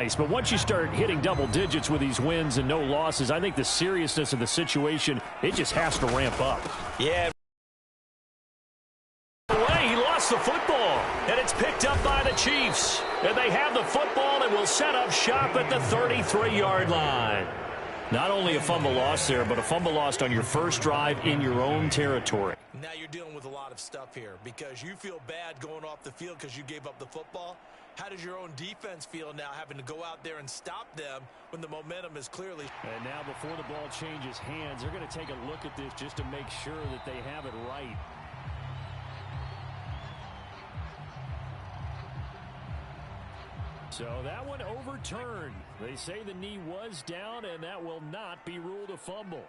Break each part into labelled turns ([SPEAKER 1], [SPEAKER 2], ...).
[SPEAKER 1] But once you start hitting double digits with these wins and no losses, I think the seriousness of the situation, it just has to ramp up.
[SPEAKER 2] Yeah.
[SPEAKER 1] He lost the football, and it's picked up by the Chiefs. And they have the football and will set up shop at the 33-yard line. Not only a fumble loss there, but a fumble lost on your first drive in your own territory.
[SPEAKER 2] Now you're dealing with a lot of stuff here because you feel bad going off the field because you gave up the football. How does your own defense feel now having to go out there and stop them when the momentum is clearly...
[SPEAKER 1] And now before the ball changes hands, they're going to take a look at this just to make sure that they have it right. So that one overturned. They say the knee was down, and that will not be ruled a fumble.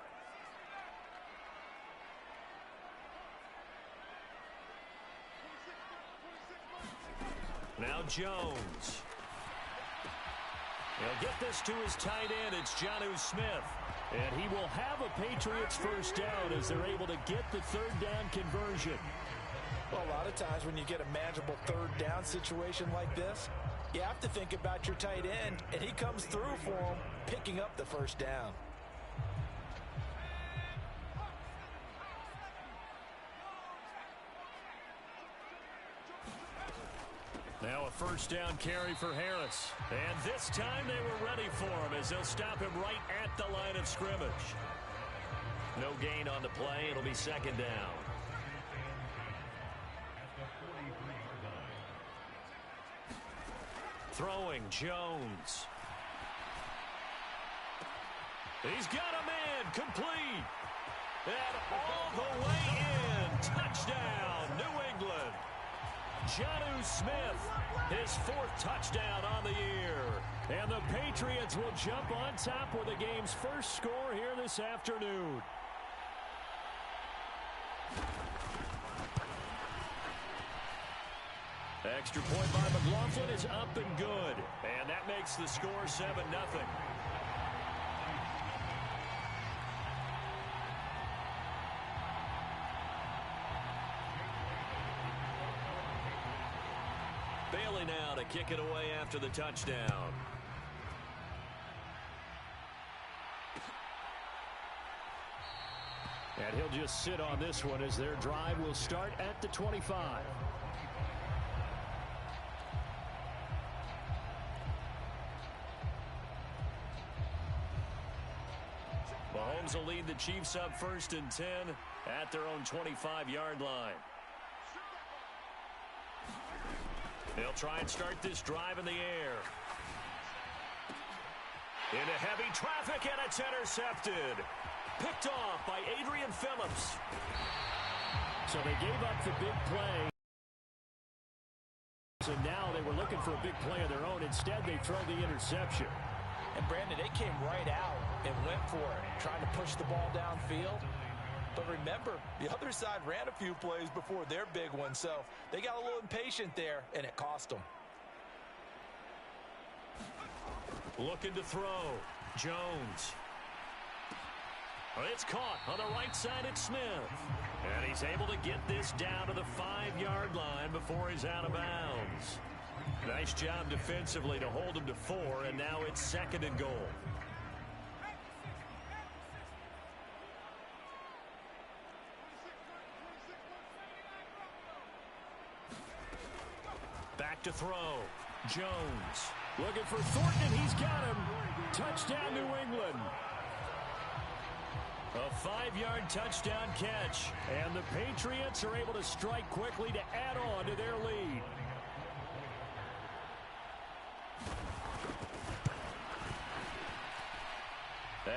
[SPEAKER 1] Now Jones. He'll get this to his tight end. It's Jonnu Smith. And he will have a Patriots first down as they're able to get the third down conversion.
[SPEAKER 2] Well, a lot of times when you get a manageable third down situation like this, you have to think about your tight end, and he comes through for him, picking up the first down.
[SPEAKER 1] Now a first down carry for Harris. And this time they were ready for him as they'll stop him right at the line of scrimmage. No gain on the play. It'll be second down. Throwing Jones. He's got a man complete. And all the way in. Touchdown, New England. Jonnu Smith, his fourth touchdown on the year. And the Patriots will jump on top with the game's first score here this afternoon. Extra point by McLaughlin is up and good. And that makes the score 7-0. Bailey now to kick it away after the touchdown. And he'll just sit on this one as their drive will start at the 25. Mahomes will lead the Chiefs up 1st and 10 at their own 25-yard line. They'll try and start this drive in the air. Into heavy traffic, and it's intercepted. Picked off by Adrian Phillips. So they gave up the big play. So now they were looking for a big play of their own. Instead, they throw the interception.
[SPEAKER 2] And, Brandon, they came right out and went for it, trying to push the ball downfield. But remember, the other side ran a few plays before their big one, so they got a little impatient there, and it cost them.
[SPEAKER 1] Looking to throw. Jones. It's caught on the right side at Smith. And he's able to get this down to the 5-yard line before he's out of bounds. Nice job defensively to hold him to 4, and now it's 2nd and goal. Back to throw. Jones looking for Thornton, and he's got him. Touchdown, New England. A 5-yard touchdown catch. And the Patriots are able to strike quickly to add on to their lead.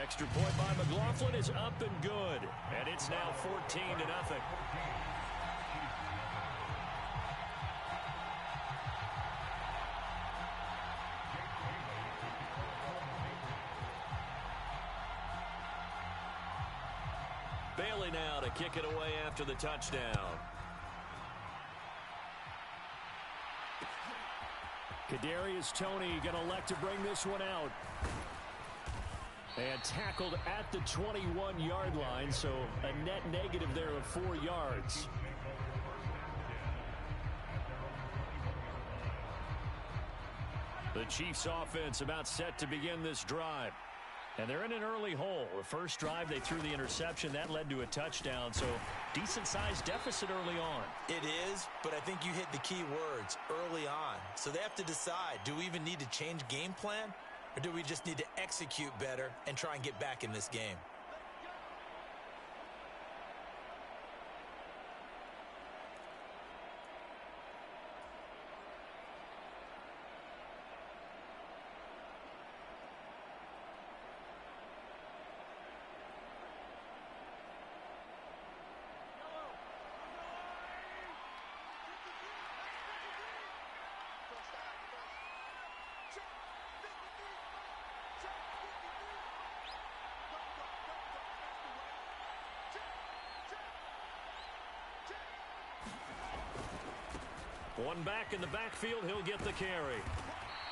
[SPEAKER 1] Extra point by McLaughlin is up and good. And it's now 14-0. Bailey now to kick it away after the touchdown. Kadarius Toney going to elect to bring this one out. And tackled at the 21-yard line, so a net negative there of 4 yards. The Chiefs offense about set to begin this drive. And they're in an early hole. The first drive, they threw the interception. That led to a touchdown, so decent-sized deficit early on.
[SPEAKER 2] It is, but I think you hit the key words, early on. So they have to decide, do we even need to change game plan, or do we just need to execute better and try and get back in this game?
[SPEAKER 1] One back in the backfield, he'll get the carry.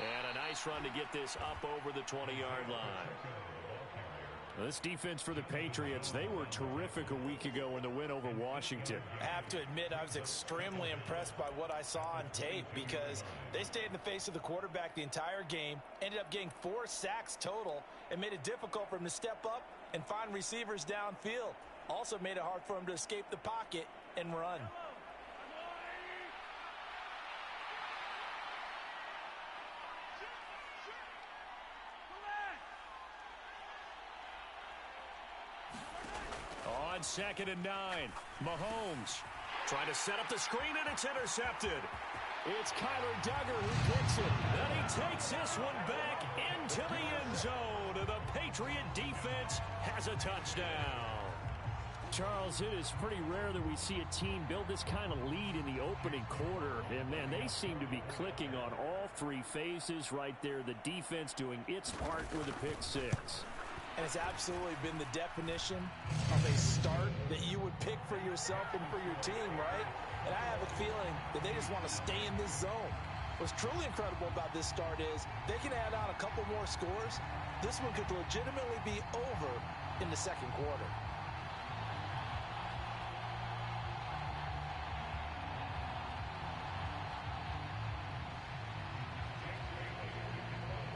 [SPEAKER 1] And a nice run to get this up over the 20-yard line. This defense for the Patriots, they were terrific a week ago in the win over Washington.
[SPEAKER 2] I have to admit, I was extremely impressed by what I saw on tape because they stayed in the face of the quarterback the entire game, ended up getting 4 sacks total, and made it difficult for him to step up and find receivers downfield. Also made it hard for him to escape the pocket and run.
[SPEAKER 1] On 2nd and 9, Mahomes trying to set up the screen, and it's intercepted. It's Kyler Duggar who gets it. And he takes this one back into the end zone. And the Patriot defense has a touchdown. Charles, it is pretty rare that we see a team build this kind of lead in the opening quarter. And, man, they seem to be clicking on all 3 phases right there. The defense doing its part with a pick 6.
[SPEAKER 2] And it's absolutely been the definition of a start that you would pick for yourself and for your team, right? And I have a feeling that they just want to stay in this zone. What's truly incredible about this start is they can add on a couple more scores. This one could legitimately be over in the second quarter.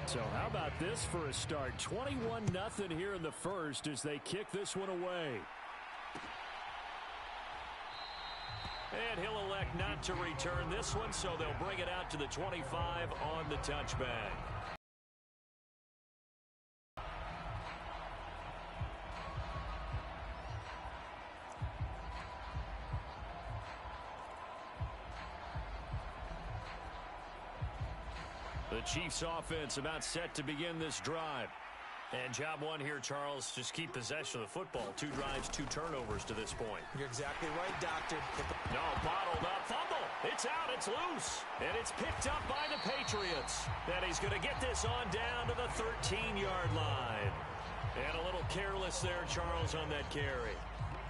[SPEAKER 1] So how about this for a start? 21-0 here in the first as they kick this one away. And he'll elect not to return this one, so they'll bring it out to the 25 on the touchback. The Chiefs offense about set to begin this drive. And job one here, Charles, just keep possession of the football. 2 drives, 2 turnovers to this point.
[SPEAKER 2] You're exactly right, Doctor.
[SPEAKER 1] No, bottled up, fumble. It's out, it's loose. And it's picked up by the Patriots. And he's going to get this on down to the 13-yard line. And a little careless there, Charles, on that carry.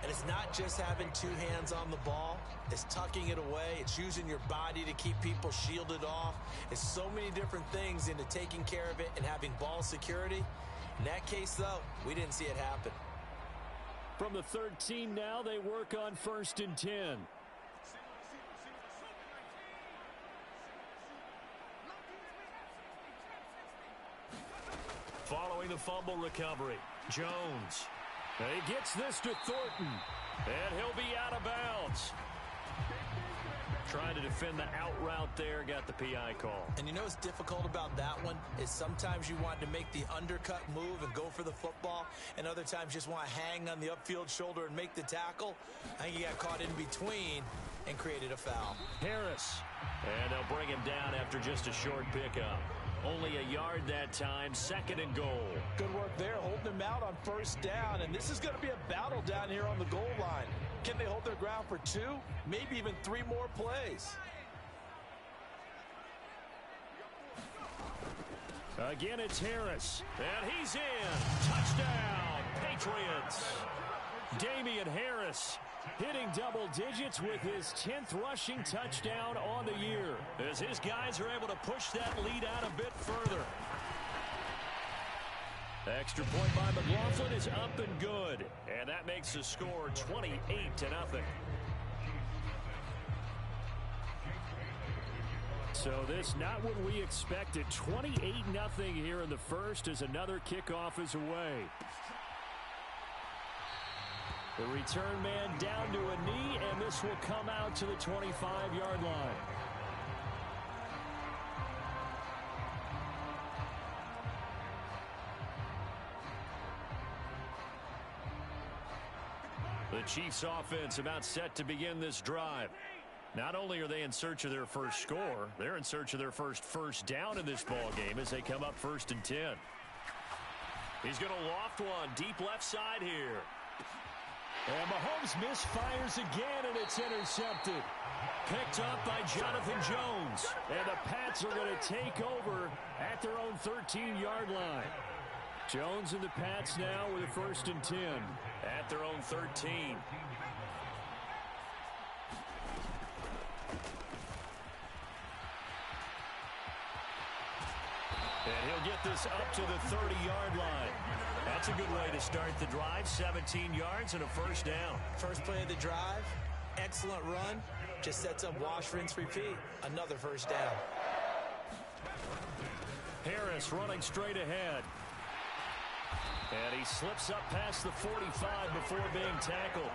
[SPEAKER 2] And it's not just having 2 hands on the ball. It's tucking it away. It's using your body to keep people shielded off. It's so many different things into taking care of it and having ball security. In that case, though, we didn't see it happen.
[SPEAKER 1] From the 13 now, they work on 1st and 10. Following the fumble recovery, Jones. He gets this to Thornton, and he'll be out of bounds. Trying to defend the out route there, got the PI call.
[SPEAKER 2] And you know what's difficult about that one is sometimes you want to make the undercut move and go for the football, and other times just want to hang on the upfield shoulder and make the tackle. I think he got caught in between and created a foul.
[SPEAKER 1] Harris, and they'll bring him down after just a short pickup. Only a yard that time, 2nd and goal.
[SPEAKER 2] Good work there, holding him out on 1st down, and this is going to be a battle down here on the goal line. Can they hold their ground for 2, maybe even 3 more plays?
[SPEAKER 1] Again, it's Harris, and he's in. Touchdown, Patriots. Damian Harris hitting double digits with his 10th rushing touchdown on the year, as his guys are able to push that lead out a bit further. Extra point by McLaughlin is up and good, and that makes the score 28-0. So this not what we expected. 28-0 here in the first as another kickoff is away. The return man down to a knee, and this will come out to the 25-yard line. The Chiefs offense about set to begin this drive. Not only are they in search of their first score, they're in search of their first down in this ball game as they come up 1st and 10. He's going to loft one deep left side here. And Mahomes misfires again, and it's intercepted. Picked up by Jonathan Jones. And the Pats are going to take over at their own 13-yard line. Jones and the Pats now with a 1st and 10 at their own 13. And he'll get this up to the 30-yard line. That's a good way to start the drive. 17 yards and a 1st down.
[SPEAKER 2] First play of the drive, excellent run. Just sets up wash, rinse, repeat. Another 1st down.
[SPEAKER 1] Harris running straight ahead. And he slips up past the 45 before being tackled.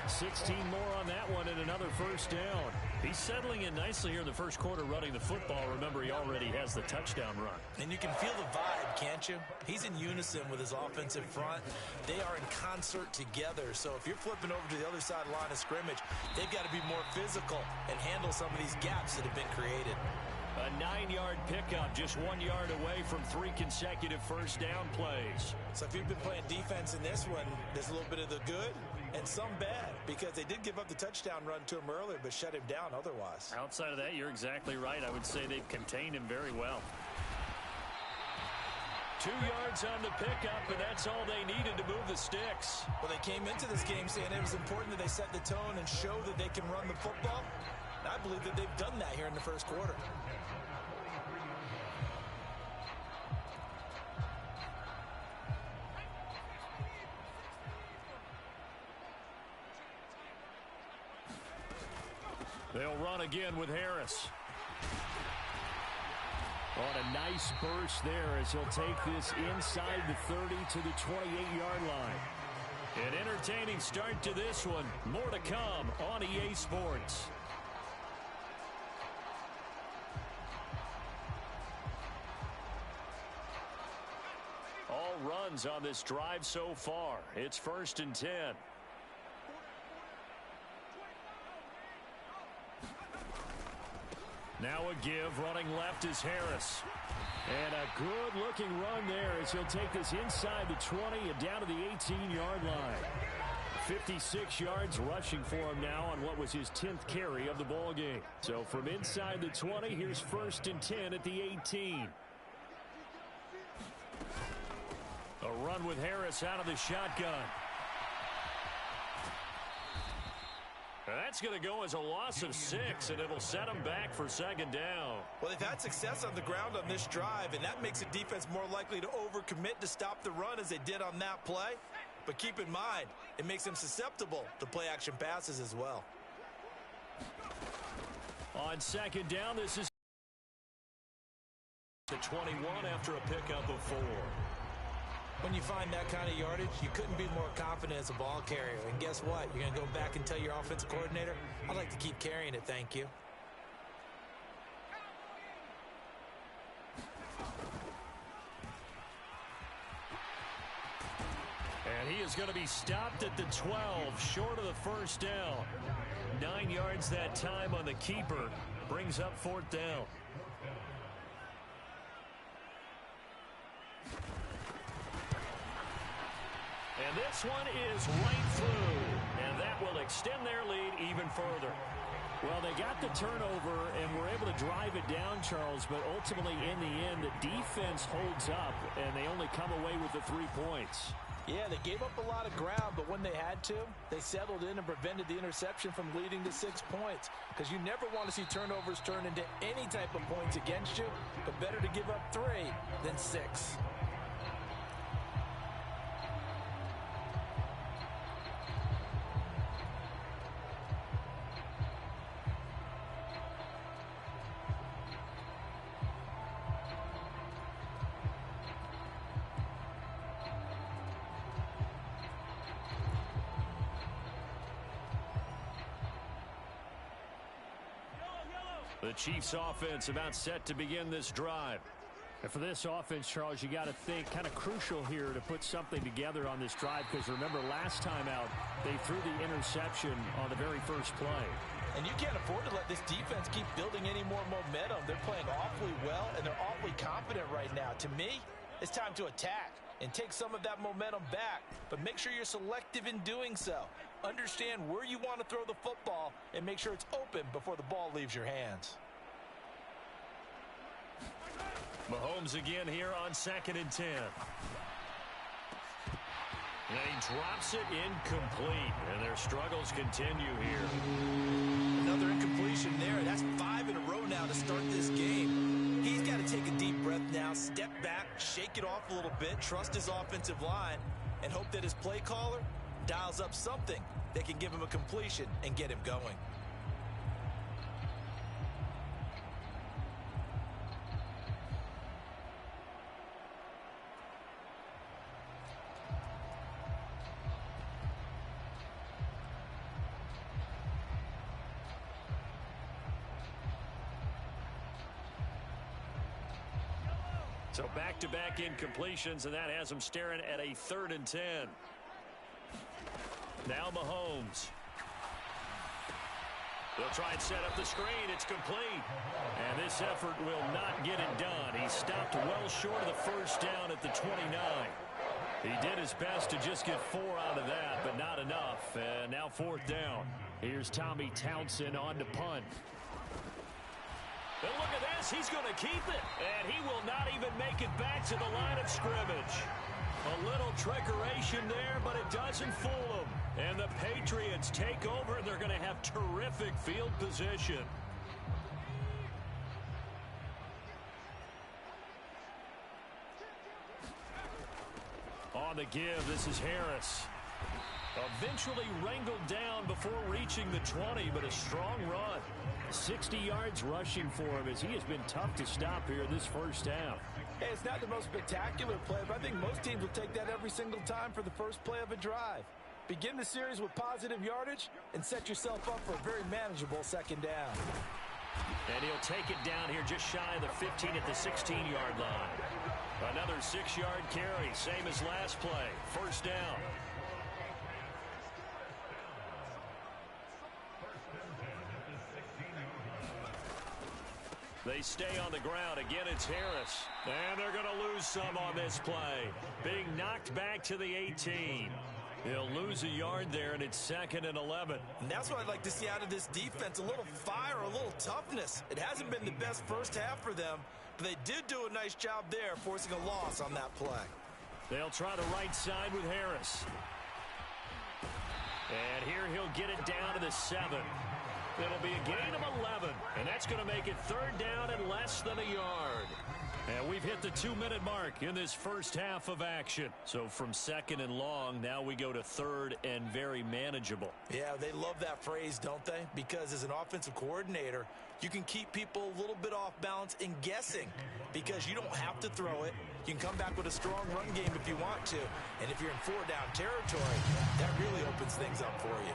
[SPEAKER 1] 16 more on that one and another 1st down. He's settling in nicely here in the first quarter running the football. Remember, he already has the touchdown run.
[SPEAKER 2] And you can feel the vibe, can't you? He's in unison with his offensive front. They are in concert together. So if you're flipping over to the other side line of scrimmage, they've got to be more physical and handle some of these gaps that have been created.
[SPEAKER 1] A 9-yard pickup, just 1 yard away from 3 consecutive 1st down plays.
[SPEAKER 2] So if you've been playing defense in this one, there's a little bit of the good and some bad, because they did give up the touchdown run to him earlier, but shut him down otherwise.
[SPEAKER 1] Outside of that, you're exactly right. I would say they've contained him very well. 2 yards on the pickup, and that's all they needed to move the sticks.
[SPEAKER 2] Well, they came into this game saying it was important that they set the tone and show that they can run the football. And I believe that they've done that here in the first quarter.
[SPEAKER 1] They'll run again with Harris. On a nice burst there as he'll take this inside the 30 to the 28-yard line. An entertaining start to this one. More to come on EA Sports. All runs on this drive so far. It's 1st and 10. Now a give, running left is Harris. And a good-looking run there as he'll take this inside the 20 and down to the 18-yard line. 56 yards rushing for him now on what was his 10th carry of the ball game. So from inside the 20, here's 1st and 10 at the 18. A run with Harris out of the shotgun. That's going to go as a loss of 6, and it'll set them back for 2nd down.
[SPEAKER 2] Well, they've had success on the ground on this drive, and that makes a defense more likely to overcommit to stop the run as they did on that play. But keep in mind, it makes them susceptible to play-action passes as well.
[SPEAKER 1] On 2nd down, this is the 21 after a pickup of 4.
[SPEAKER 2] When you find that kind of yardage, you couldn't be more confident as a ball carrier. And guess what? You're going to go back and tell your offensive coordinator, I'd like to keep carrying it, thank you.
[SPEAKER 1] And he is going to be stopped at the 12, short of the 1st down. 9 yards that time on the keeper. Brings up 4th down. And this one is right through. And that will extend their lead even further. Well, they got the turnover and were able to drive it down, Charles, but ultimately in the end, the defense holds up, and they only come away with the 3 points.
[SPEAKER 2] Yeah, they gave up a lot of ground, but when they had to, they settled in and prevented the interception from leading to 6 points. Because you never want to see turnovers turn into any type of points against you, but better to give up 3 than 6.
[SPEAKER 1] The Chiefs offense about set to begin this drive.
[SPEAKER 3] And for this offense, Charles, you got to think kind of crucial here to put something together on this drive, because remember last time out they threw the interception on the very first play.
[SPEAKER 2] And you can't afford to let this defense keep building any more momentum. They're playing awfully well, and they're awfully confident right now. To me, it's time to attack and take some of that momentum back, but make sure you're selective in doing so. Understand where you want to throw the football and make sure it's open before the ball leaves your hands.
[SPEAKER 1] Mahomes again here on 2nd and 10. And he drops it incomplete, and their struggles continue here.
[SPEAKER 2] Another incompletion there. That's 5 in a row now to start this game. He's got to take a deep breath now, step back, shake it off a little bit, trust his offensive line, and hope that his play caller dials up something that can give him a completion and get him going.
[SPEAKER 1] So back-to-back incompletions, and that has them staring at a 3rd and 10. Now Mahomes. They'll try and set up the screen. It's complete. And this effort will not get it done. He stopped well short of the first down at the 29. He did his best to just get 4 out of that, but not enough. And now 4th down. Here's Tommy Townsend on to punt. And look at this. He's going to keep it. And he will not even make it back to the line of scrimmage. A little trickeration there, but it doesn't fool them. And the Patriots take over, and they're going to have terrific field position. On the give, this is Harris. Eventually wrangled down before reaching the 20, but a strong run. 60 yards rushing for him, as he has been tough to stop here this first half.
[SPEAKER 2] Hey, it's not the most spectacular play, but I think most teams will take that every single time for the first play of a drive. Begin the series with positive yardage and set yourself up for a very manageable 2nd down.
[SPEAKER 1] And he'll take it down here just shy of the 15 at the 16-yard line. Another 6-yard carry, same as last play. 1st down. They stay on the ground. Again, it's Harris. And they're going to lose some on this play. Being knocked back to the 18. He'll lose a yard there, and it's 2nd and 11.
[SPEAKER 2] And that's what I'd like to see out of this defense. A little fire, a little toughness. It hasn't been the best first half for them, but they did do a nice job there, forcing a loss on that play.
[SPEAKER 1] They'll try the right side with Harris. And here he'll get it down to the 7. It'll be a gain of 11, and that's going to make it 3rd down and less than a yard. And we've hit the 2-minute mark in this first half of action. So from 2nd and long, now we go to 3rd and very manageable.
[SPEAKER 2] Yeah, they love that phrase, don't they? Because as an offensive coordinator, you can keep people a little bit off balance and guessing, because you don't have to throw it. You can come back with a strong run game if you want to. And if you're in 4-down territory, that really opens things up for you.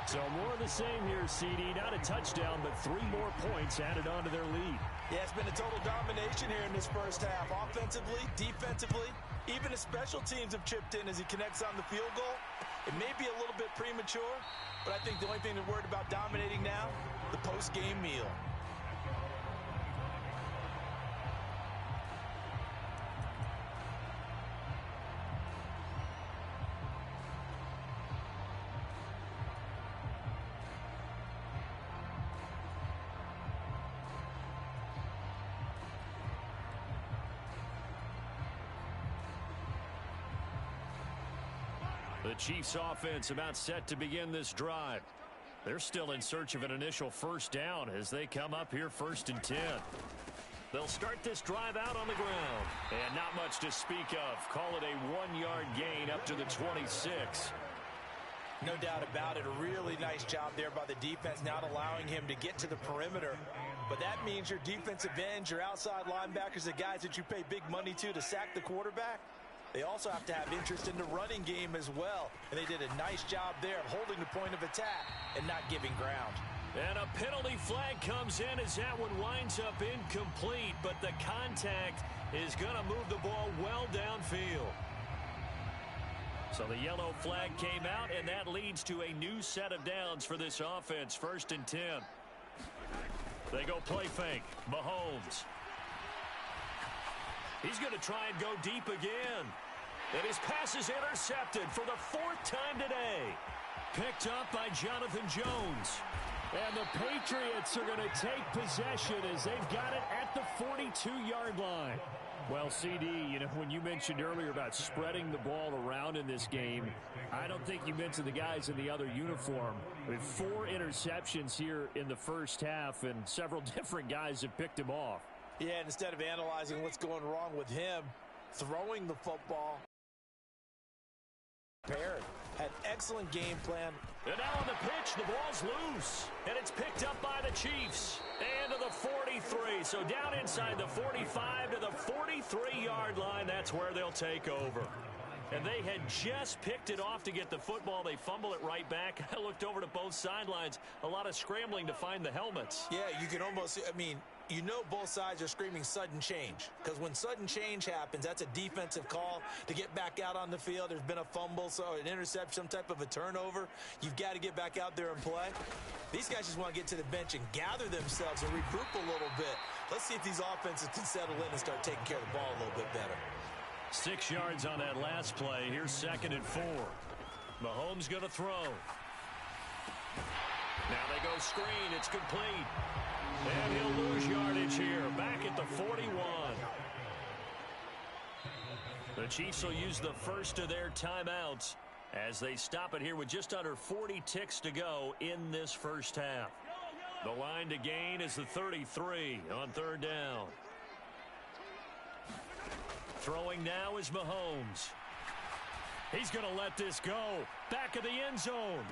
[SPEAKER 3] So more of the same here, CD. Not a touchdown, but 3 more points added on to their lead.
[SPEAKER 2] Yeah, it's been a total domination here in this first half. Offensively, defensively, even the special teams have chipped in as he connects on the field goal. It may be a little bit premature, but I think the only thing they're worried about dominating now, the post-game meal.
[SPEAKER 1] The Chiefs offense about set to begin this drive. They're still in search of an initial 1st down as they come up here 1st and 10. They'll start this drive out on the ground. And not much to speak of. Call it a 1-yard gain up to the 26.
[SPEAKER 2] No doubt about it. A really nice job there by the defense, not allowing him to get to the perimeter. But that means your defensive ends, your outside linebackers, the guys that you pay big money to sack the quarterback, they also have to have interest in the running game as well. And they did a nice job there of holding the point of attack and not giving ground.
[SPEAKER 1] And a penalty flag comes in as that one winds up incomplete, but the contact is going to move the ball well downfield. So the yellow flag came out, and that leads to a new set of downs for this offense. 1st and 10. They go play fake. Mahomes. He's going to try and go deep again. And his pass is intercepted for the 4th time today. Picked up by Jonathan Jones. And the Patriots are going to take possession as they've got it at the 42-yard line. Well, CD, you know, when you mentioned earlier about spreading the ball around in this game, I don't think you mentioned the guys in the other uniform. With 4 interceptions here in the first half, and several different guys have picked him off.
[SPEAKER 2] Yeah, and instead of analyzing what's going wrong with him, throwing the football, had excellent game plan.
[SPEAKER 1] And now on the pitch, the ball's loose. And it's picked up by the Chiefs. And to the 43. So down inside the 45 to the 43-yard line. That's where they'll take over. And they had just picked it off to get the football. They fumble it right back. I looked over to both sidelines. A lot of scrambling to find the helmets.
[SPEAKER 2] Yeah, you can almost, I mean, you know both sides are screaming sudden change. Because when sudden change happens, that's a defensive call to get back out on the field. There's been a fumble, so an interception, some type of a turnover. You've got to get back out there and play. These guys just want to get to the bench and gather themselves and regroup a little bit. Let's see if these offenses can settle in and start taking care of the ball a little bit better.
[SPEAKER 1] 6 yards on that last play. Here's 2nd and 4. Mahomes going to throw. Now they go screen. It's complete. And he'll lose yardage here. Back at the 41. The Chiefs will use the first of their timeouts as they stop it here with just under 40 ticks to go in this first half. The line to gain is the 33 on 3rd down. Throwing now is Mahomes. He's going to let this go. Back of the end zone.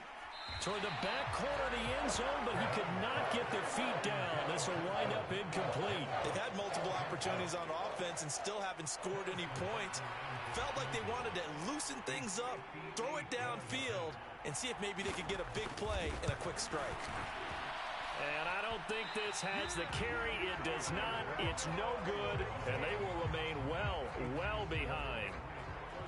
[SPEAKER 1] Toward the back corner of the end zone, but he could not get the feet down. This will wind up incomplete.
[SPEAKER 2] They've had multiple opportunities on offense and still haven't scored any points. Felt like they wanted to loosen things up, throw it downfield, and see if maybe they could get a big play and a quick strike.
[SPEAKER 1] And I don't think this has the carry. It does not. It's no good, and they will remain well behind.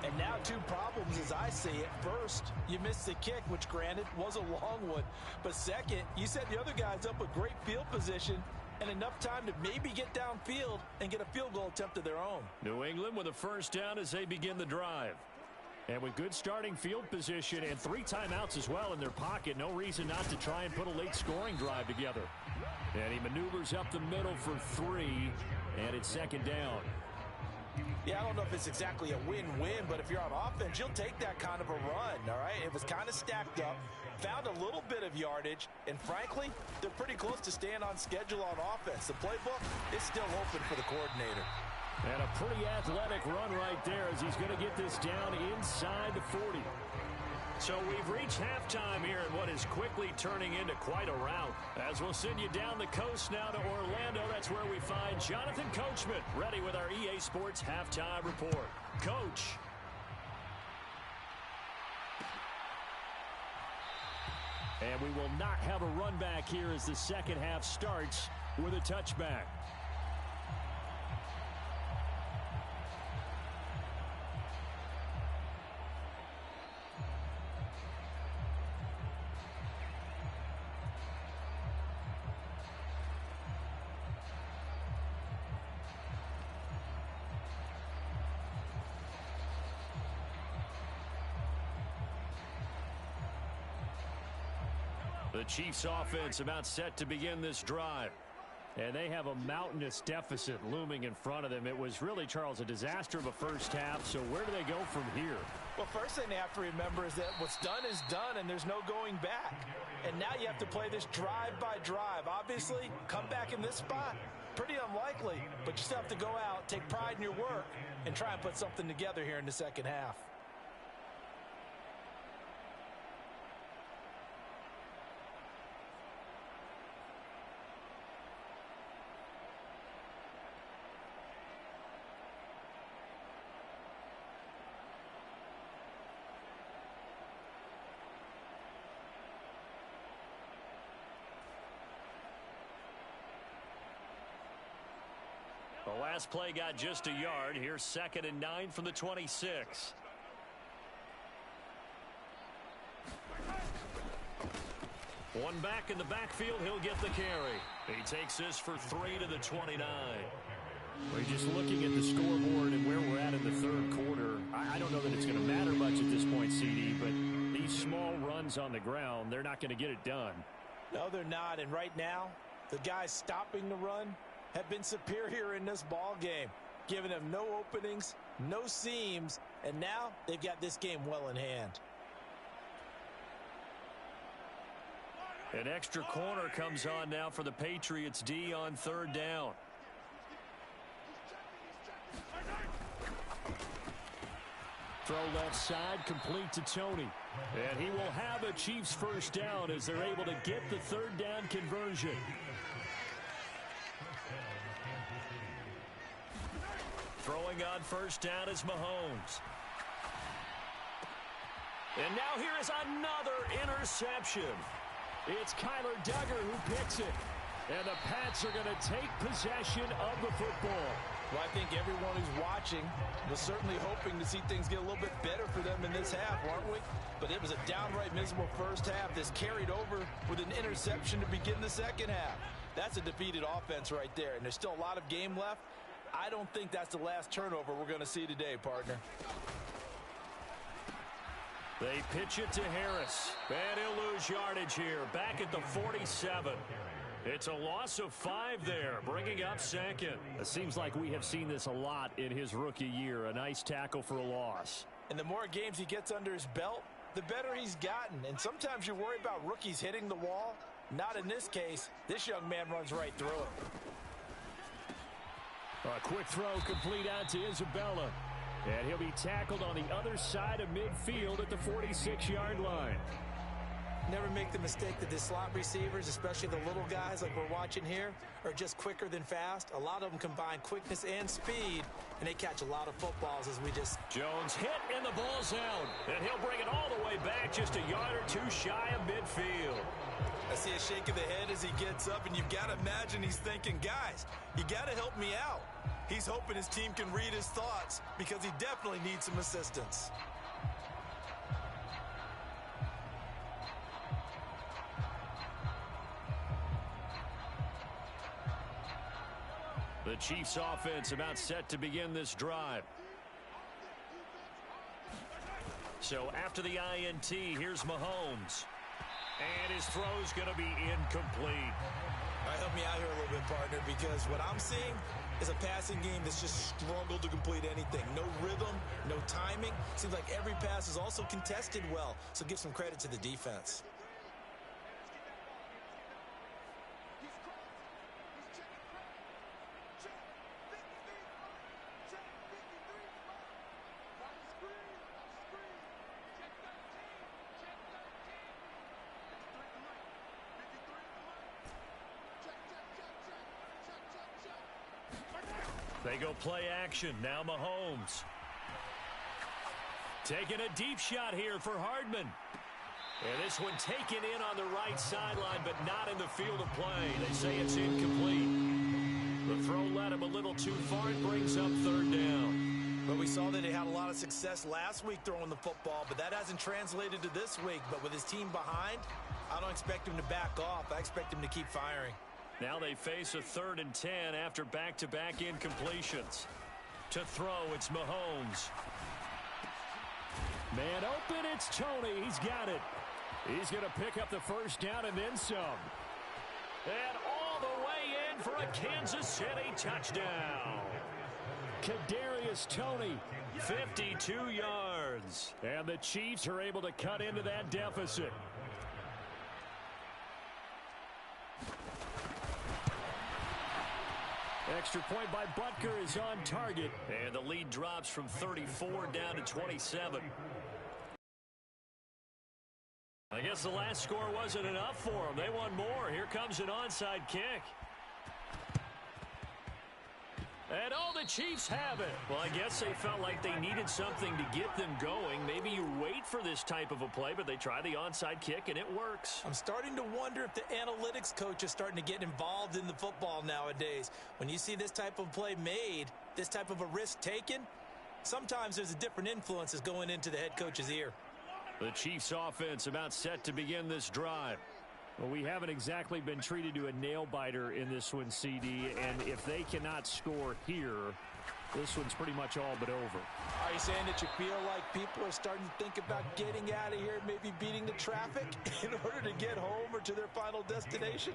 [SPEAKER 2] And now 2 problems as I see it. First, you missed the kick, which granted was a long one. But second, you set the other guys up with great field position and enough time to maybe get downfield and get a field goal attempt of their own.
[SPEAKER 1] New England with a first down as they begin the drive. And with good starting field position and 3 timeouts as well in their pocket, no reason not to try and put a late scoring drive together. And he maneuvers up the middle for 3, and it's 2nd down.
[SPEAKER 2] Yeah, I don't know if it's exactly a win-win, but if you're on offense, you'll take that kind of a run, all right? It was kind of stacked up, found a little bit of yardage, and frankly, they're pretty close to staying on schedule on offense. The playbook is still open for the coordinator.
[SPEAKER 1] And a pretty athletic run right there as he's going to get this down inside the 40. So we've reached halftime here in what is quickly turning into quite a rout. As we'll send you down the coast now to Orlando, that's where we find Jonathan Coachman ready with our EA Sports Halftime Report. Coach. And we will not have a run back here as the second half starts with a touchback. The Chiefs offense about set to begin this drive. And they have a mountainous deficit looming in front of them. It was really, Charles, a disaster of a first half. So where do they go from here?
[SPEAKER 2] Well, first thing they have to remember is that what's done is done, and there's no going back. And now you have to play this drive by drive. Obviously, come back in this spot, pretty unlikely. But you still have to go out, take pride in your work, and try and put something together here in the second half.
[SPEAKER 3] The last play got just a yard. Here's 2nd and 9 from the 26. One back in the backfield. He'll get the carry. He takes this for 3 to the 29. We're just looking at the scoreboard and where we're at in the third quarter. I don't know that it's going to matter much at this point, CD, but these small runs on the ground, they're not going to get it done.
[SPEAKER 2] No, they're not. And right now, the guys stopping the run have been superior in this ball game, giving them no openings, no seams, and now they've got this game well in hand.
[SPEAKER 3] An extra corner comes on now for the Patriots D on 3rd down. Throw left side, complete to Tony. And he will have a Chiefs first down as they're able to get the 3rd down conversion. Throwing on first down is Mahomes. And now here is another interception. It's Kyler Duggar who picks it. And the Pats are going to take possession of the football.
[SPEAKER 2] Well, I think everyone who's watching was certainly hoping to see things get a little bit better for them in this half, weren't we? But it was a downright miserable first half that's carried over with an interception to begin the second half. That's a defeated offense right there, and there's still a lot of game left. I don't think that's the last turnover we're going to see today, partner.
[SPEAKER 3] They pitch it to Harris. And he'll lose yardage here. Back at the 47. It's a loss of 5 there, bringing up 2nd. It seems like we have seen this a lot in his rookie year. A nice tackle for a loss.
[SPEAKER 2] And the more games he gets under his belt, the better he's gotten. And sometimes you worry about rookies hitting the wall. Not in this case. This young man runs right through it.
[SPEAKER 3] A quick throw complete out to Isabella. And he'll be tackled on the other side of midfield at the 46-yard line.
[SPEAKER 2] Never make the mistake that the slot receivers, especially the little guys like we're watching here, are just quicker than fast. A lot of them combine quickness and speed, and they catch a lot of footballs as we just...
[SPEAKER 3] Jones hit, and the ball's out. And he'll bring it all the way back just a yard or two shy of midfield.
[SPEAKER 2] I see a shake of the head as he gets up, and you've got to imagine he's thinking, guys, you got to help me out. He's hoping his team can read his thoughts because he definitely needs some assistance.
[SPEAKER 3] The Chiefs offense about set to begin this drive. So after the INT, here's Mahomes. And his throw's going to be incomplete.
[SPEAKER 2] All right, help me out here a little bit, partner, because what I'm seeing is a passing game that's just struggled to complete anything. No rhythm, no timing. Seems like every pass is also contested well, so give some credit to the defense.
[SPEAKER 3] They go play action. Now Mahomes. Taking a deep shot here for Hardman. And this one taken in on the right sideline, but not in the field of play. They say it's incomplete. The throw led him a little too far. It brings up 3rd down.
[SPEAKER 2] But we saw that he had a lot of success last week throwing the football, but that hasn't translated to this week. But with his team behind, I don't expect him to back off. I expect him to keep firing.
[SPEAKER 3] Now they face a 3rd and 10 after back-to-back incompletions. To throw, it's Mahomes. Man open, it's Tony. He's got it. He's going to pick up the first down and then some. And all the way in for a Kansas City touchdown. Kadarius Toney, 52 yards. And the Chiefs are able to cut into that deficit. Extra point by Butker is on target. And the lead drops from 34 down to 27. I guess the last score wasn't enough for them. They want more. Here comes an onside kick. And oh, the Chiefs have it. Well, I guess they felt like they needed something to get them going. Maybe you wait for this type of a play, but they try the onside kick, and it works.
[SPEAKER 2] I'm starting to wonder if the analytics coach is starting to get involved in the football nowadays. When you see this type of play made, this type of a risk taken, sometimes there's a different influences going into the head coach's ear.
[SPEAKER 3] The Chiefs offense about set to begin this drive. Well, we haven't exactly been treated to a nail-biter in this one, CD, and if they cannot score here, this one's pretty much all but over.
[SPEAKER 2] Are you saying that you feel like people are starting to think about getting out of here, maybe beating the traffic in order to get home or to their final destination?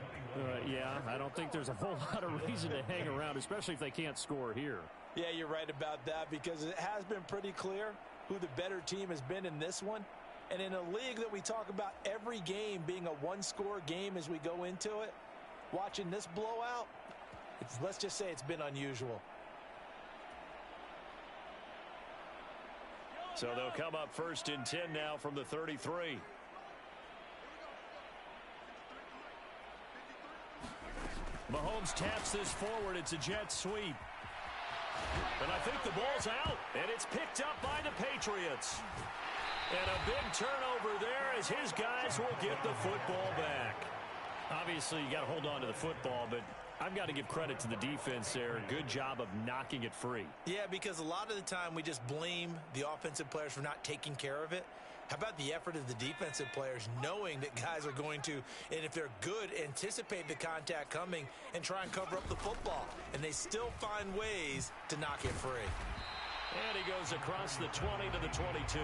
[SPEAKER 3] Yeah, I don't think there's a whole lot of reason to hang around, especially if they can't score here.
[SPEAKER 2] Yeah, you're right about that because it has been pretty clear who the better team has been in this one. And in a league that we talk about every game being a one-score game as we go into it, watching this blowout, let's just say it's been unusual.
[SPEAKER 3] So they'll come up 1st and 10 now from the 33. Mahomes taps this forward. It's a jet sweep. And I think the ball's out, and it's picked up by the Patriots. And a big turnover there as his guys will get the football back. Obviously, you got to hold on to the football, but I've got to give credit to the defense there. Good job of knocking it free.
[SPEAKER 2] Yeah, because a lot of the time we just blame the offensive players for not taking care of it. How about the effort of the defensive players knowing that guys are going to, and if they're good, anticipate the contact coming and try and cover up the football. And they still find ways to knock it free.
[SPEAKER 3] And he goes across the 20 to the 22.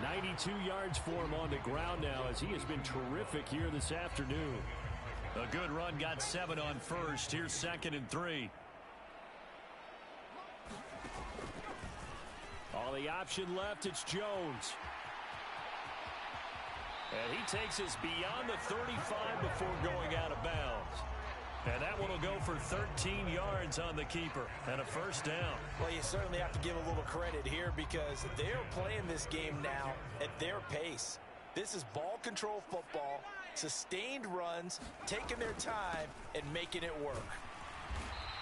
[SPEAKER 3] 92 yards for him on the ground now as he has been terrific here this afternoon. A good run, got 7 on first. Here's 2nd and 3. All the option left, it's Jones. And he takes us beyond the 35 before going out of bounds. And that one will go for 13 yards on the keeper and a 1st down.
[SPEAKER 2] Well, you certainly have to give a little credit here because they're playing this game now at their pace. This is ball control football, sustained runs, taking their time and making it work.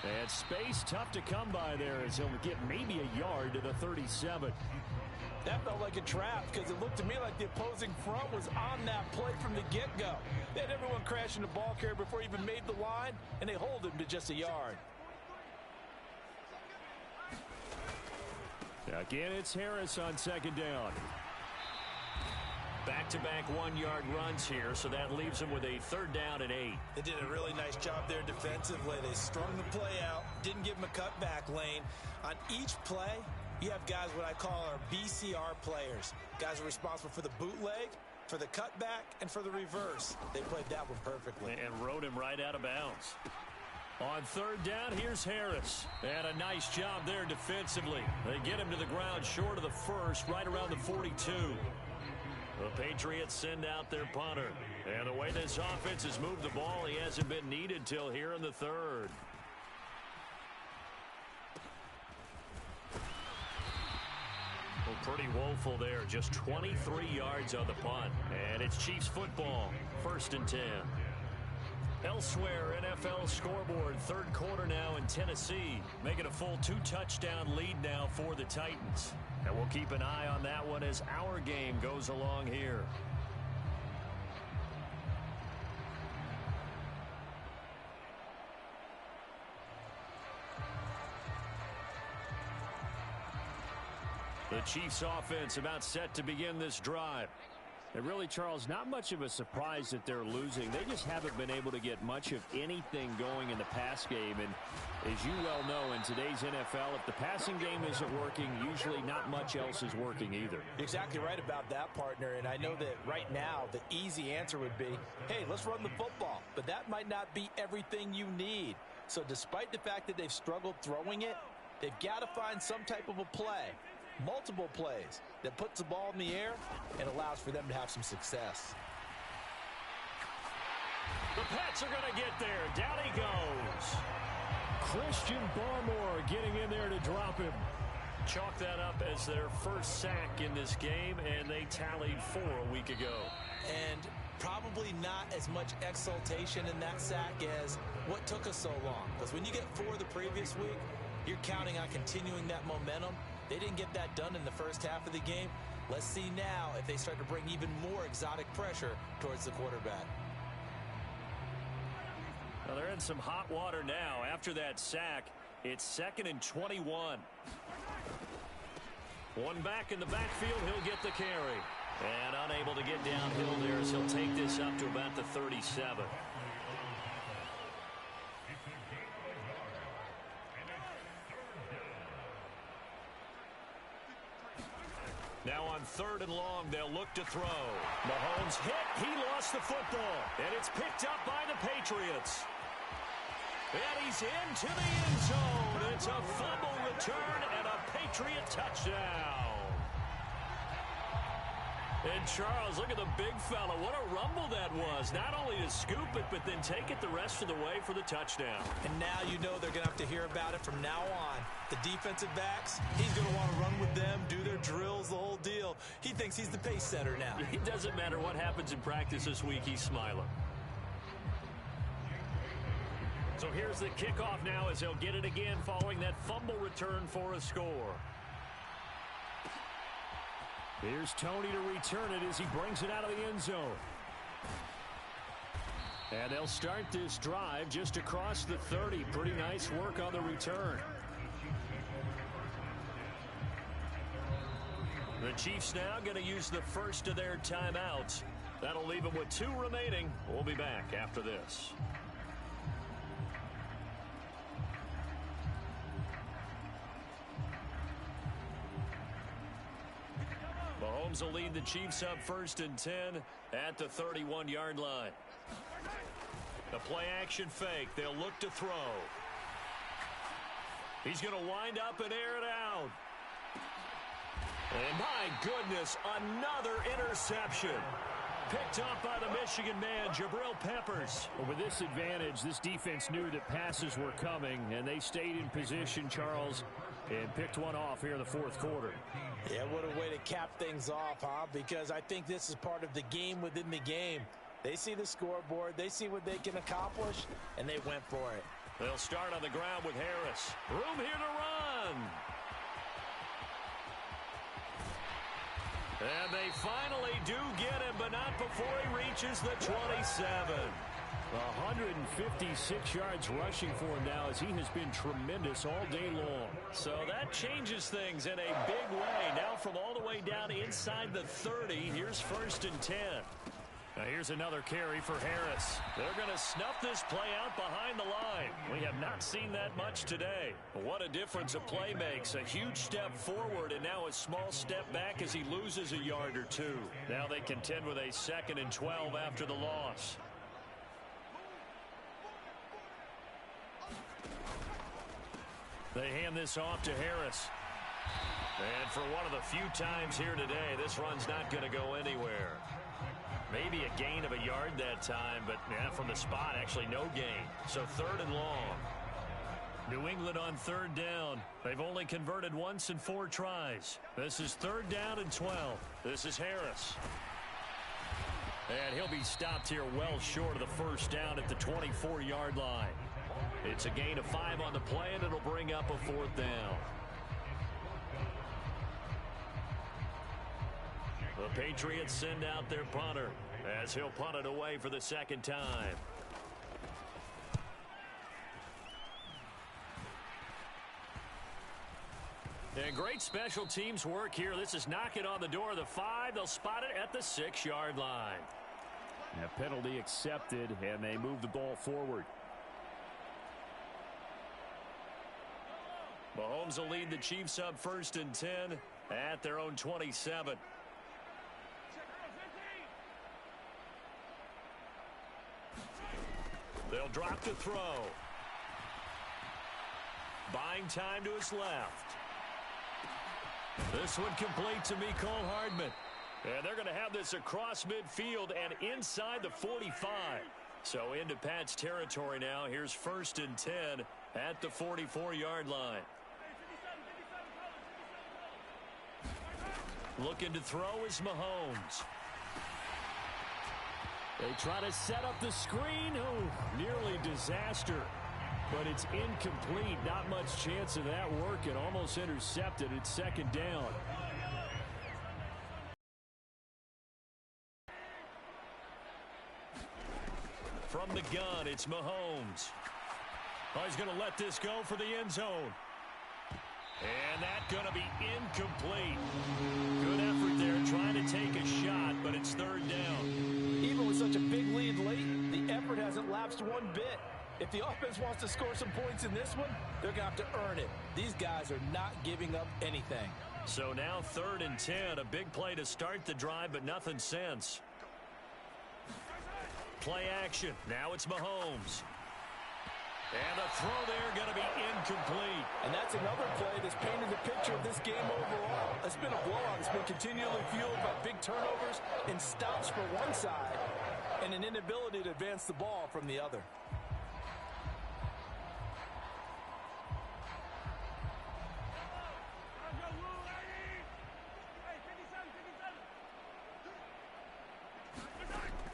[SPEAKER 3] And space tough to come by there as he'll get maybe a yard to the 37.
[SPEAKER 2] That felt like a trap because it looked to me like the opposing front was on that play from the get-go. They had everyone crashing the ball carrier before he even made the line, and they hold him to just a yard.
[SPEAKER 3] Again, it's Harris on 2nd down. Back-to-back 1-yard runs here, so that leaves them with a 3rd down and 8.
[SPEAKER 2] They did a really nice job there defensively. They strung the play out, didn't give him a cutback lane. On each play, you have guys what I call our BCR players. Guys are responsible for the bootleg, for the cutback, and for the reverse. They played that one perfectly.
[SPEAKER 3] And rode him right out of bounds. On 3rd down, here's Harris. And a nice job there defensively. They get him to the ground short of the 1st, right around the 42. The Patriots send out their punter. And the way this offense has moved the ball, he hasn't been needed till here in the 3rd. Well, pretty woeful there. Just 23 yards on the punt. And it's Chiefs football. 1st and 10. Elsewhere, NFL scoreboard. 3rd quarter now in Tennessee. Making a full 2-touchdown lead now for the Titans. And we'll keep an eye on that one as our game goes along here. The Chiefs offense about set to begin this drive. And really, Charles, not much of a surprise that they're losing. They just haven't been able to get much of anything going in the pass game. And as you well know, in today's NFL, if the passing game isn't working, usually not much else is working either.
[SPEAKER 2] You're exactly right about that, partner. And I know that right now, the easy answer would be, hey, let's run the football. But that might not be everything you need. So despite the fact that they've struggled throwing it, they've got to find some type of a play. Multiple plays that puts the ball in the air and allows for them to have some success.
[SPEAKER 3] The Pats are going to get there. Down he goes. Christian Barmore getting in there to drop him. Chalk that up as their 1st sack in this game, and they tallied 4 a week ago.
[SPEAKER 2] And probably not as much exultation in that sack as what took us so long. Because when you get 4 the previous week, You're counting on continuing that momentum. They didn't get that done in the first half of the game. Let's see now if they start to bring even more exotic pressure towards the quarterback.
[SPEAKER 3] Well, they're in some hot water now. After that sack, it's 2nd and 21. One back in the backfield, he'll get the carry. And unable to get downhill there as he'll take this up to about the 37. Now on 3rd and long, they'll look to throw. Mahomes hit. He lost the football. And it's picked up by the Patriots. And he's into the end zone. It's a fumble return and a Patriot touchdown. And Charles, look at the big fella. What a rumble that was. Not only to scoop it, but then take it the rest of the way for the touchdown.
[SPEAKER 2] And now you know they're going to have to hear about it from now on. The defensive backs, he's going to want to run with them, do their drills, the whole deal. He thinks he's the pace setter now.
[SPEAKER 3] It doesn't matter what happens in practice this week. He's smiling. So here's the kickoff now as they'll get it again following that fumble return for a score. Here's Tony to return it as he brings it out of the end zone. And they'll start this drive just across the 30. Pretty nice work on the return. The Chiefs now going to use the first of their timeouts. That'll leave them with 2 remaining. We'll be back after this. Mahomes will lead the Chiefs up 1st and 10 at the 31-yard line. The play action fake. They'll look to throw. He's going to wind up and air it out. And my goodness, another interception. Picked up by the Michigan man, Jabril Peppers.
[SPEAKER 4] Well, with this advantage, this defense knew that passes were coming, and they stayed in position, Charles, and picked one off here in the 4th quarter.
[SPEAKER 2] Yeah, what a way to cap things off, huh? Because I think this is part of the game within the game. They see the scoreboard, they see what they can accomplish, and they went for it.
[SPEAKER 3] They'll start on the ground with Harris. Room here to run. And they finally do get him, but not before he reaches the 27.
[SPEAKER 4] 156 yards rushing for him now as he has been tremendous all day long.
[SPEAKER 3] So that changes things in a big way. Now from all the way down inside the 30, here's 1st and 10.
[SPEAKER 4] Now here's another carry for Harris.
[SPEAKER 3] They're going to snuff this play out behind the line. We have not seen that much today. What a difference a play makes. A huge step forward and now a small step back as he loses a yard or 2. Now they contend with a 2nd and 12 after the loss. They hand this off to Harris. And for one of the few times here today, this run's not going to go anywhere. Maybe a gain of a yard that time, but yeah, from the spot, actually no gain. So 3rd and long. New England on 3rd down. They've only converted once in 4 tries. This is 3rd down and 12. This is Harris. And he'll be stopped here well short of the 1st down at the 24-yard line. It's a gain of 5 on the play, and it'll bring up a 4th down. The Patriots send out their punter as he'll punt it away for the 2nd time. And great special teams work here. This is knocking on the door of the 5. They'll spot it at the 6-yard line.
[SPEAKER 4] A penalty accepted, and they move the ball forward.
[SPEAKER 3] Mahomes will lead the Chiefs up 1st and 10 at their own 27. They'll drop to throw. Buying time to his left. This one complete to Mecole Hardman. And they're going to have this across midfield and inside the 45. So into Pat's territory now. Here's 1st and 10 at the 44-yard line. Looking to throw is Mahomes.
[SPEAKER 4] They try to set up the screen. Oh, nearly disaster.
[SPEAKER 3] but it's incomplete. Not much chance of that working. Almost intercepted. It's second down. From the gun, it's Mahomes. Oh, he's going to let this go for the end zone. And that's going to be incomplete. Good effort there trying to take a shot, but it's third down.
[SPEAKER 2] Even with such a big lead late, the effort hasn't lapsed one bit. If the offense wants to score some points in this one, they're going to have to earn it. These guys are not giving up anything.
[SPEAKER 3] So now 3rd and 10, a big play to start the drive, but nothing since. Play action. Now it's Mahomes. And the throw there going to be incomplete.
[SPEAKER 2] And that's another play that's painted the picture of this game overall. It's been a blowout. It's been continually fueled by big turnovers and stops for one side and an inability to advance the ball from the other.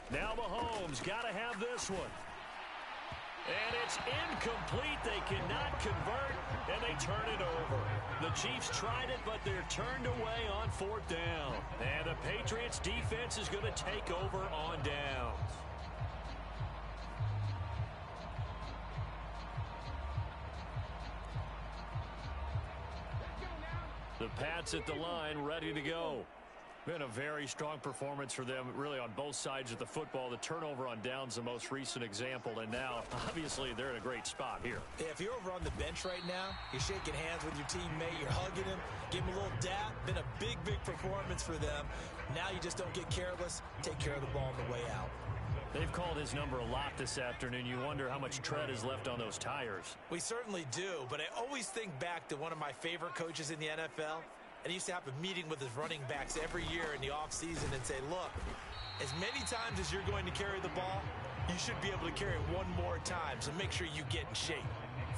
[SPEAKER 3] Now Mahomes got to have this one. And it's incomplete. They cannot convert, and they turn it over. The Chiefs tried it, but they're turned away on 4th down. And the Patriots defense is going to take over on downs. The Pats at the line, ready to go. Been a very strong performance for them, really, on both sides of the football. The turnover on downs, the most recent example, and now, obviously, they're in a great spot here.
[SPEAKER 2] If you're over on the bench right now, you're shaking hands with your teammate, you're hugging him, give him a little dap. Been a big, big performance for them. Now you just don't get careless. Take care of the ball on the way out.
[SPEAKER 3] They've called his number a lot this afternoon. You wonder how much tread is left on those tires.
[SPEAKER 2] We certainly do, but I always think back to one of my favorite coaches in the NFL. And he used to have a meeting with his running backs every year in the offseason and say, look, as many times as you're going to carry the ball, you should be able to carry it one more time, so make sure you get in shape.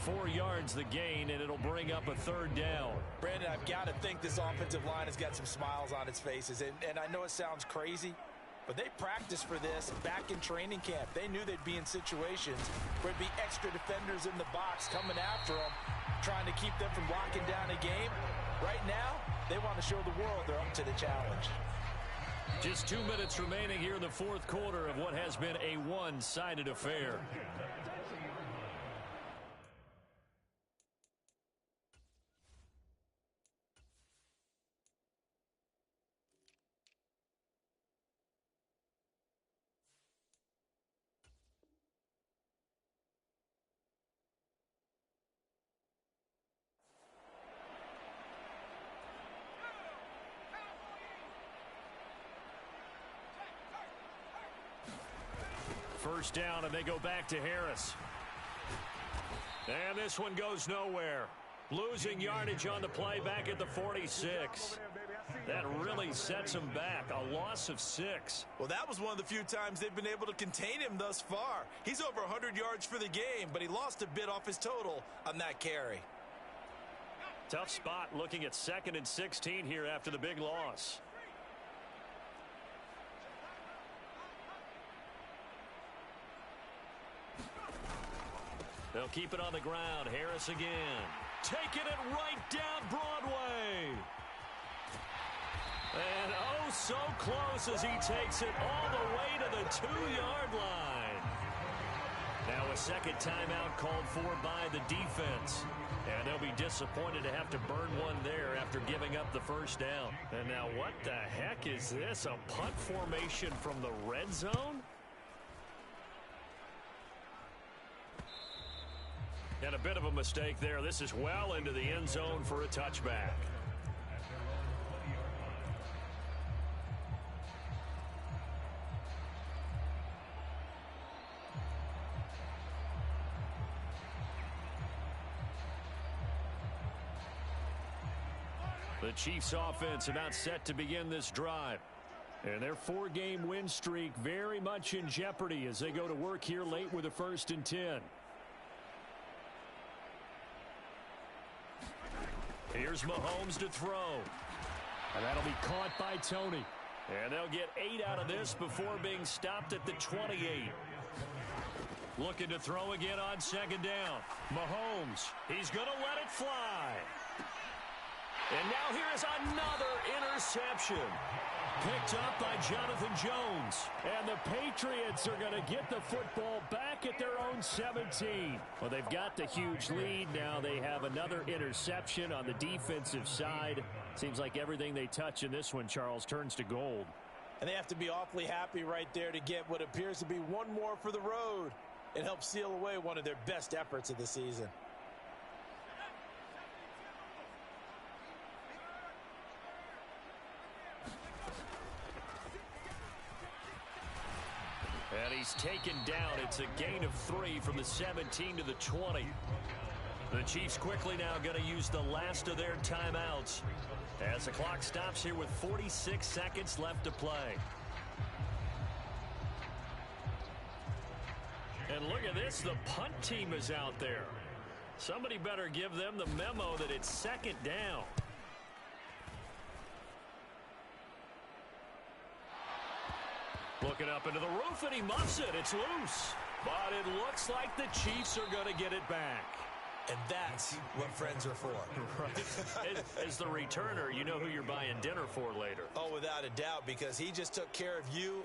[SPEAKER 3] 4 yards the gain, and it'll bring up a 3rd down.
[SPEAKER 2] Brandon, I've got to think this offensive line has got some smiles on its faces. And I know it sounds crazy, but they practiced for this back in training camp. They knew they'd be in situations where it'd be extra defenders in the box coming after them, trying to keep them from locking down a game. Right now, they want to show the world they're up to the challenge.
[SPEAKER 3] Just 2 minutes remaining here in the 4th quarter of what has been a one-sided affair. First down, and they go back to Harris. And this one goes nowhere. Losing yardage on the play back at the 46. That really sets him back. A loss of 6.
[SPEAKER 2] Well, that was one of the few times they've been able to contain him thus far. He's over 100 yards for the game, but he lost a bit off his total on that carry.
[SPEAKER 3] Tough spot looking at 2nd and 16 here after the big loss. They'll keep it on the ground. Harris again. Taking it right down Broadway. And oh, so close as he takes it all the way to the 2-yard line. Now a second timeout called for by the defense. And they'll be disappointed to have to burn one there after giving up the first down. And now what the heck is this? A punt formation from the red zone? And a bit of a mistake there. This is well into the end zone for a touchback. The Chiefs offense about set to begin this drive. And their 4-game win streak very much in jeopardy as they go to work here late with a 1st and 10. Here's Mahomes to throw. And that'll be caught by Tony. And they'll get 8 out of this before being stopped at the 28. Looking to throw again on second down. Mahomes, he's going to let it fly. And now here is another interception. Picked up by Jonathan Jones.
[SPEAKER 4] And the Patriots are going to get the football back at their own 17. Well, they've got the huge lead. Now they have another interception on the defensive side. Seems like everything they touch in this one, Charles, turns to gold.
[SPEAKER 2] And they have to be awfully happy right there to get what appears to be one more for the road. It helps seal away one of their best efforts of the season.
[SPEAKER 3] And he's taken down. It's a gain of 3 from the 17 to the 20. The Chiefs quickly now going to use the last of their timeouts as the clock stops here with 46 seconds left to play. And look at this. The punt team is out there. Somebody better give them the memo that it's second down. Looking up into the roof, and he muffs it. It's loose. But it looks like the Chiefs are going to get it back.
[SPEAKER 2] And that's what friends are for.
[SPEAKER 3] Right. As the returner, you know who you're buying dinner for later.
[SPEAKER 2] Oh, without a doubt, because he just took care of you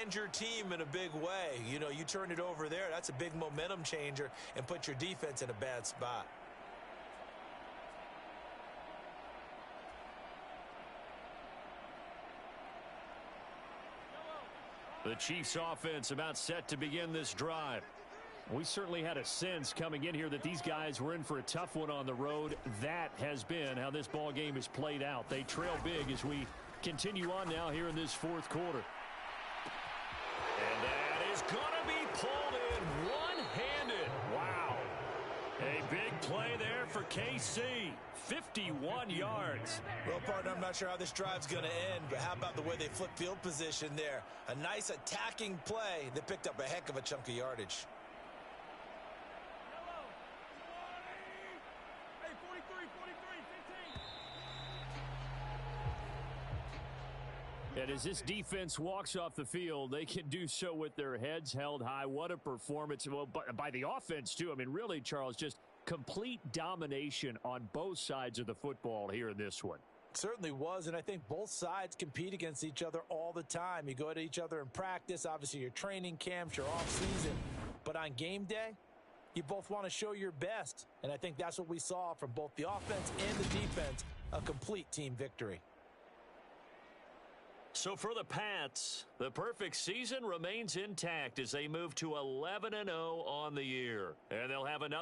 [SPEAKER 2] and your team in a big way. You know, you turn it over there. That's a big momentum changer and put your defense in a bad spot.
[SPEAKER 3] The Chiefs offense about set to begin this drive.
[SPEAKER 4] We certainly had a sense coming in here that these guys were in for a tough one on the road. That has been how this ball game is played out. They trail big as we continue on now here in this fourth quarter.
[SPEAKER 3] And that is going to be pulled in one-handed. Wow. A big play there for KC. 51 yards.
[SPEAKER 2] Well, partner, I'm not sure how this drive's going to end, but how about the way they flip field position there? A nice attacking play that picked up a heck of a chunk of yardage.
[SPEAKER 4] And as this defense walks off the field, they can do so with their heads held high. What a performance. Well, by the offense, too. I mean, really, Charles, just complete domination on both sides of the football here in this one.
[SPEAKER 2] It certainly was, and I think both sides compete against each other all the time. You go at each other in practice, obviously your training camps, your off-season. But on game day, you both want to show your best. And I think that's what we saw from both the offense and the defense, a complete team victory.
[SPEAKER 3] So for the Pats, the perfect season remains intact as they move to 11-0 on the year. And they'll have another